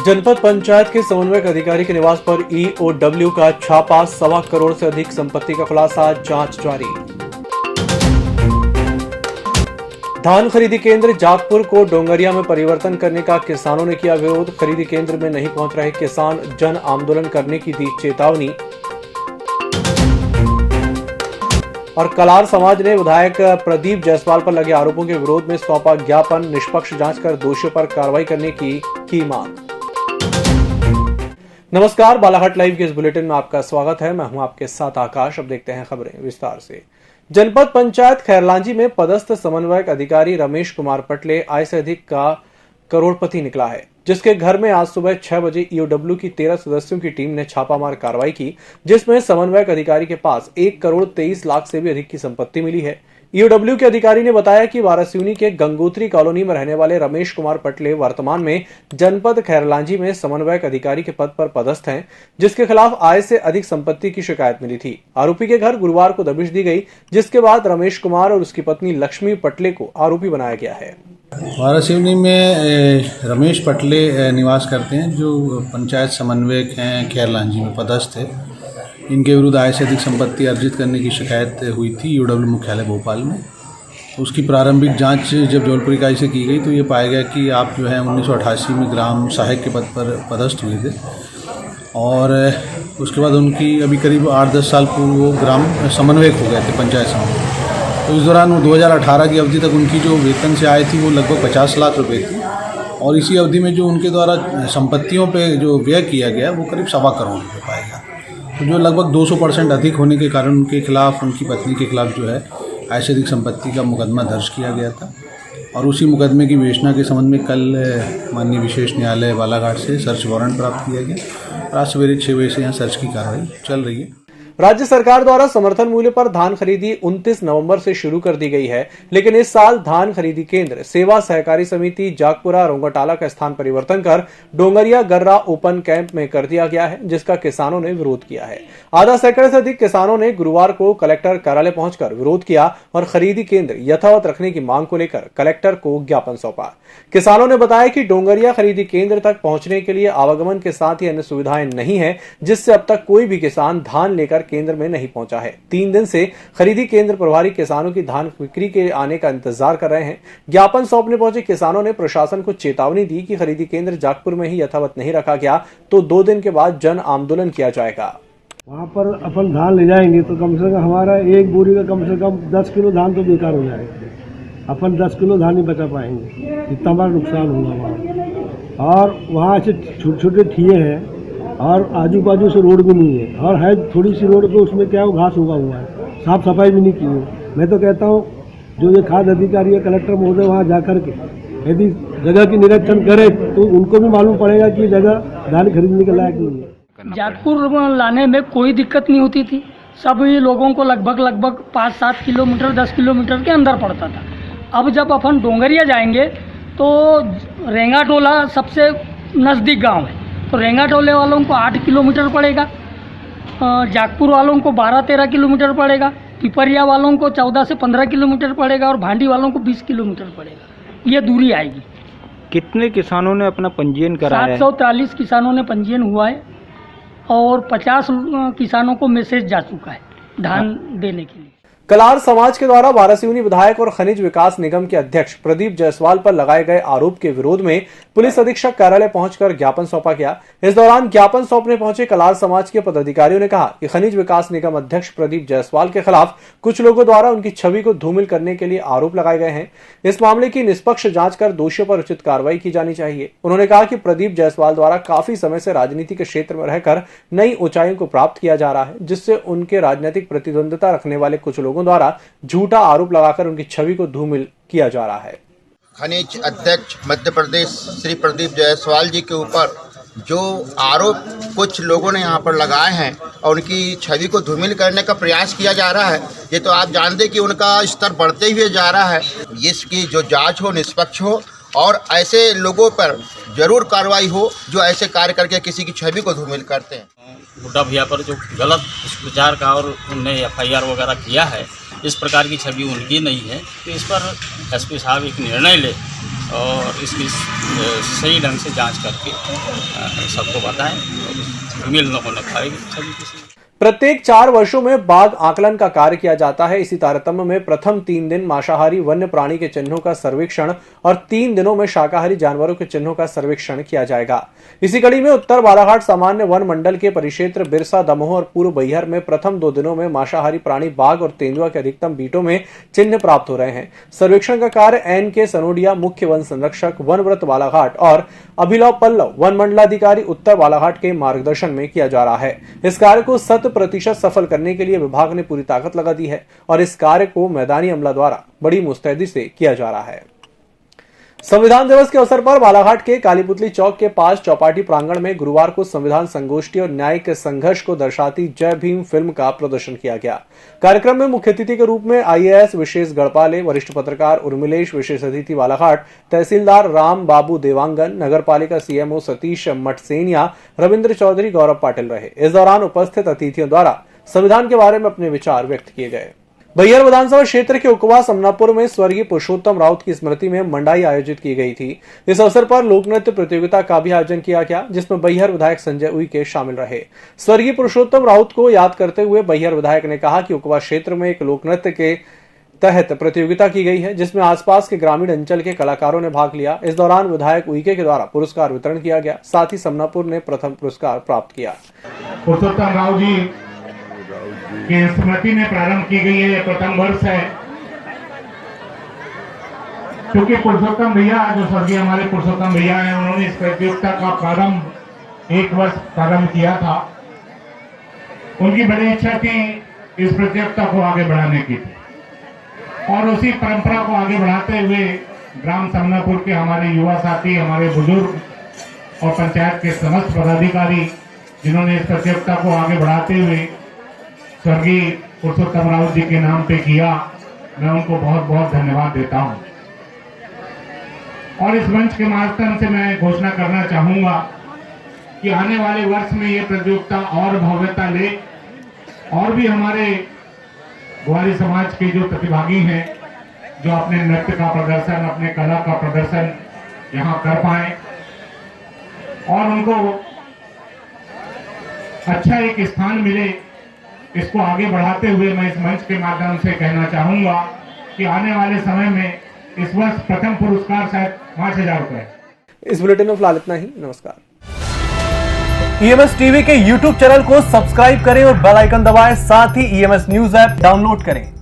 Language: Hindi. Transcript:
जनपद पंचायत के समन्वयक अधिकारी के निवास पर ईओडब्ल्यू का छापा, 1.25 करोड़ से अधिक संपत्ति का खुलासा, जांच जारी। धान खरीदी केंद्र जागपुर को डोंगरिया में परिवर्तन करने का किसानों ने किया विरोध। खरीदी केंद्र में नहीं पहुंच रहे किसान, जन आंदोलन करने की दी चेतावनी। और कलार समाज ने विधायक प्रदीप जायसवाल पर लगे आरोपों के विरोध में सौंपा ज्ञापन, निष्पक्ष जांच कर दोषियों पर कार्रवाई करने की मांग। नमस्कार, बालाघाट लाइव के इस बुलेटिन में आपका स्वागत है। मैं हूं आपके साथ आकाश। अब देखते हैं खबरें विस्तार से। जनपद पंचायत खैरलांजी में पदस्थ समन्वयक अधिकारी रमेश कुमार पटले आय से अधिक का करोड़पति निकला है, जिसके घर में आज सुबह 6 बजे ईओडब्ल्यू की 13 सदस्यों की टीम ने छापामार कार्रवाई की, जिसमें समन्वयक अधिकारी के पास 1 करोड़ 23 लाख से भी अधिक की संपत्ति मिली है। ईओडब्ल्यू के अधिकारी ने बताया कि वारासिवनी के गंगोत्री कॉलोनी में रहने वाले रमेश कुमार पटले वर्तमान में जनपद खैरलांजी में समन्वयक अधिकारी के पद पर पदस्थ हैं, जिसके खिलाफ आय से अधिक संपत्ति की शिकायत मिली थी। आरोपी के घर गुरुवार को दबिश दी गई, जिसके बाद रमेश कुमार और उसकी पत्नी लक्ष्मी पटले को आरोपी बनाया गया है। वारासिवनी में रमेश पटले निवास करते हैं, जो पंचायत समन्वयक हैं, खैरलांजी में पदस्थ है। इनके विरुद्ध आय से अधिक संपत्ति अर्जित करने की शिकायत हुई थी ईओडब्ल्यू मुख्यालय भोपाल में। उसकी प्रारंभिक जांच जब जबलपुर इकाई से की गई तो ये पाया गया कि आप जो है 1988 में ग्राम सहायक के पद पर पदस्थ हुए थे और उसके बाद उनकी अभी करीब 8-10 साल पूर्व वो ग्राम समन्वयक हो गए थे, पंचायत समन्वयक। तो इस दौरान 2018 की अवधि तक उनकी जो वेतन से आय थी वो लगभग 50 लाख रुपए थी और इसी अवधि में जो उनके द्वारा संपत्तियों पे जो व्यय किया गया वो करीब 1.25 करोड़ रुपये पाया गया, तो जो लगभग 200% अधिक होने के कारण उनके खिलाफ, उनकी पत्नी के खिलाफ जो है आय से अधिक संपत्ति का मुकदमा दर्ज किया गया था। और उसी मुकदमे की विवेचना के संबंध में कल माननीय विशेष न्यायालय बालाघाट से सर्च वारंट प्राप्त किया गया। आज सवेरे 6 बजे से यहाँ सर्च की कार्रवाई चल रही है। राज्य सरकार द्वारा समर्थन मूल्य पर धान खरीदी 29 नवंबर से शुरू कर दी गई है, लेकिन इस साल धान खरीदी केंद्र सेवा सहकारी समिति जागपुरा रोंगटाला का स्थान परिवर्तन कर डोंगरिया गर्रा ओपन कैंप में कर दिया गया है, जिसका किसानों ने विरोध किया है। आधा सैकड़े से अधिक किसानों ने गुरुवार को कलेक्टर कार्यालय पहुंचकर विरोध किया और खरीदी केंद्र यथावत रखने की मांग को लेकर कलेक्टर को ज्ञापन सौंपा। किसानों ने बताया कि डोंगरिया खरीदी केंद्र तक पहुंचने के लिए आवागमन के साथ ही अन्य सुविधाएं नहीं है, जिससे अब तक कोई भी किसान धान लेकर केंद्र में नहीं पहुंचा है। 3 दिन से खरीदी केंद्र प्रभारी किसानों की धान बिक्री के आने का इंतजार कर रहे हैं। ज्ञापन सौंपने पहुंचे किसानों ने प्रशासन को चेतावनी दी कि खरीदी केंद्र जागपुर में ही यथावत नहीं रखा गया तो 2 दिन के बाद जन आंदोलन किया जाएगा। वहाँ पर अपन धान ले जाएंगे तो कम से कम हमारा एक बोरी का कम से कम 10 किलो धान तो बेकार हो जाएगा। अपन 10 किलो धान ही बचा पाएंगे, इतना बड़ा नुकसान होगा वहाँ। और वहाँ से छोटे छोटे ठिए हैं और आजू बाजू से रोड भी नहीं है, और है थोड़ी सी रोड तो उसमें क्या घास उगा हुआ है, साफ सफाई भी नहीं की है। मैं तो कहता हूँ जो ये खाद्य अधिकारी है, कलेक्टर महोदय, वहाँ जाकर के यदि जगह की निरीक्षण करे तो उनको भी मालूम पड़ेगा कि जगह धान खरीदने के लायक नहीं है। जागपुर लाने में कोई दिक्कत नहीं होती थी। सभी लोगों को लगभग 5-7 किलोमीटर 10 किलोमीटर के अंदर पड़ता था। अब जब अपन डोंगरिया जाएंगे तो रेंगा टोला सबसे नज़दीक गांव है, तो रेंगा टोले वालों को 8 किलोमीटर पड़ेगा, जागपुर वालों को 12-13 किलोमीटर पड़ेगा, पिपरिया वालों को 14 से 15 किलोमीटर पड़ेगा और भांडी वालों को 20 किलोमीटर पड़ेगा। ये दूरी आएगी। कितने किसानों ने अपना पंजीयन कराया है? 743 किसानों ने पंजीयन हुआ है और 50 किसानों को मैसेज जा चुका है धान देने के लिए। कलार समाज के द्वारा वारासिवनी विधायक और खनिज विकास निगम के अध्यक्ष प्रदीप जायसवाल पर लगाए गए आरोप के विरोध में पुलिस अधीक्षक कार्यालय पहुंचकर ज्ञापन सौंपा गया। इस दौरान ज्ञापन सौंपने पहुंचे कलार समाज के पदाधिकारियों ने कहा कि खनिज विकास निगम अध्यक्ष प्रदीप जायसवाल के खिलाफ कुछ लोगों द्वारा उनकी छवि को धूमिल करने के लिए आरोप लगाए गए हैं। इस मामले की निष्पक्ष जांच कर दोषियों पर उचित कार्रवाई की जानी चाहिए। उन्होंने कहा कि प्रदीप जायसवाल द्वारा काफी समय से राजनीति के क्षेत्र में रहकर नई ऊंचाइयों को प्राप्त किया जा रहा है, जिससे उनके राजनीतिक प्रतिद्वंदिता रखने वाले कुछ लोगों द्वारा झूठा आरोप लगाकर उनकी छवि को धूमिल किया जा रहा है। खनिज अध्यक्ष मध्य प्रदेश श्री प्रदीप जायसवाल जी के ऊपर जो आरोप कुछ लोगों ने यहाँ पर लगाए हैं और उनकी छवि को धूमिल करने का प्रयास किया जा रहा है, ये तो आप जानते कि उनका स्तर बढ़ते हुए जा रहा है। इसकी जो जांच हो, निष्पक्ष हो और ऐसे लोगों पर जरूर कार्रवाई हो जो ऐसे कार्य करके किसी की छवि को धूमिल करते हैं। बुड्ढा भैया पर जो गलत प्रचार का और उनने FIR वगैरह किया है, इस प्रकार की छवि उनकी नहीं है, तो इस पर SP साहब एक निर्णय ले और इसकी सही ढंग से जांच करके सबको बताएं। धूमिल न होने पाएगी सभी किसी। प्रत्येक 4 वर्षों में बाघ आकलन का कार्य किया जाता है। इसी तारतम्य में प्रथम 3 दिन मांसाहारी वन्य प्राणी के चिन्हों का सर्वेक्षण और 3 दिनों में शाकाहारी जानवरों के चिन्हों का सर्वेक्षण किया जाएगा। इसी कड़ी में उत्तर बालाघाट सामान्य वन मंडल के परिक्षेत्र बिरसा, दमोह और पूर्व बैहर में प्रथम 2 दिनों में मांसाहारी प्राणी बाघ और तेंदुआ के अधिकतम बीटों में चिन्ह प्राप्त हो रहे हैं। सर्वेक्षण का कार्य NK सनोडिया, मुख्य वन संरक्षक, वनव्रत बालाघाट और अभिनव पल्लव, वन मंडलाधिकारी उत्तर बालाघाट के मार्गदर्शन में किया जा रहा है। इस कार्य को 100% सफल करने के लिए विभाग ने पूरी ताकत लगा दी है और इस कार्य को मैदानी अमला द्वारा बड़ी मुस्तैदी से किया जा रहा है। संविधान दिवस के अवसर पर बालाघाट के कालीपुतली चौक के पास चौपाटी प्रांगण में गुरुवार को संविधान संगोष्ठी और न्यायिक संघर्ष को दर्शाती जय भीम फिल्म का प्रदर्शन किया गया। कार्यक्रम में मुख्य अतिथि के रूप में IAS विशेष गढ़पाले, वरिष्ठ पत्रकार उर्मिलेश, विशेष अतिथि बालाघाट तहसीलदार राम बाबू देवांगन, नगरपालिका CMO सतीश मटसेनिया, रविंद्र चौधरी, गौरव पाटिल रहे। इस दौरान उपस्थित अतिथियों द्वारा संविधान के बारे में अपने विचार व्यक्त किए गए। बैहर विधानसभा क्षेत्र के उकवा समनापुर में स्वर्गीय पुरुषोत्तम राउत की स्मृति में मंडाई आयोजित की गई थी। इस अवसर पर लोक नृत्य प्रतियोगिता का भी आयोजन किया गया, जिसमें बैहर विधायक संजय उइके शामिल रहे। स्वर्गीय पुरुषोत्तम राउत को याद करते हुए बैहर विधायक ने कहा कि उकवा क्षेत्र में एक लोक नृत्य के तहत प्रतियोगिता की गई है, जिसमें आसपास के ग्रामीण अंचल के कलाकारों ने भाग लिया। इस दौरान विधायक उइके के द्वारा पुरस्कार वितरण किया गया। साथ ही समनापुर ने प्रथम पुरस्कार प्राप्त किया। पुरुषोत्तम राउत जी की स्मृति में प्रारंभ की गई है, यह प्रथम वर्ष है। क्योंकि पुरुषोत्तम भैया, जो स्वर्गीय हमारे पुरुषोत्तम भैया हैं, उन्होंने इस प्रतियोगिता का प्रारंभ 1 वर्ष प्रारंभ किया था। उनकी बड़ी इच्छा थी इस प्रतियोगिता को आगे बढ़ाने की थी और उसी परंपरा को आगे बढ़ाते हुए ग्राम समनापुर के हमारे युवा साथी, हमारे बुजुर्ग और पंचायत के समस्त पदाधिकारी, जिन्होंने इस प्रतियोगिता को आगे बढ़ाते हुए स्वर्गीय पुरुषोत्तम राउत जी के नाम पे किया, मैं उनको बहुत बहुत धन्यवाद देता हूं। और इस मंच के माध्यम से मैं घोषणा करना चाहूंगा कि आने वाले वर्ष में ये प्रतियोगिता और भव्यता ले और भी हमारे ग्वारी समाज के जो प्रतिभागी हैं, जो अपने नृत्य का प्रदर्शन, अपने कला का प्रदर्शन यहाँ कर पाए और उनको अच्छा एक स्थान मिले, इसको आगे बढ़ाते हुए मैं इस मंच के माध्यम से कहना चाहूंगा कि आने वाले समय में इस वर्ष प्रथम पुरस्कार शायद 5,000 रुपए। इस बुलेटिन में फिलहाल इतना ही। नमस्कार। EMS टीवी के YouTube चैनल को सब्सक्राइब करें और बेल आइकन दबाएं। साथ ही EMS न्यूज ऐप डाउनलोड करें।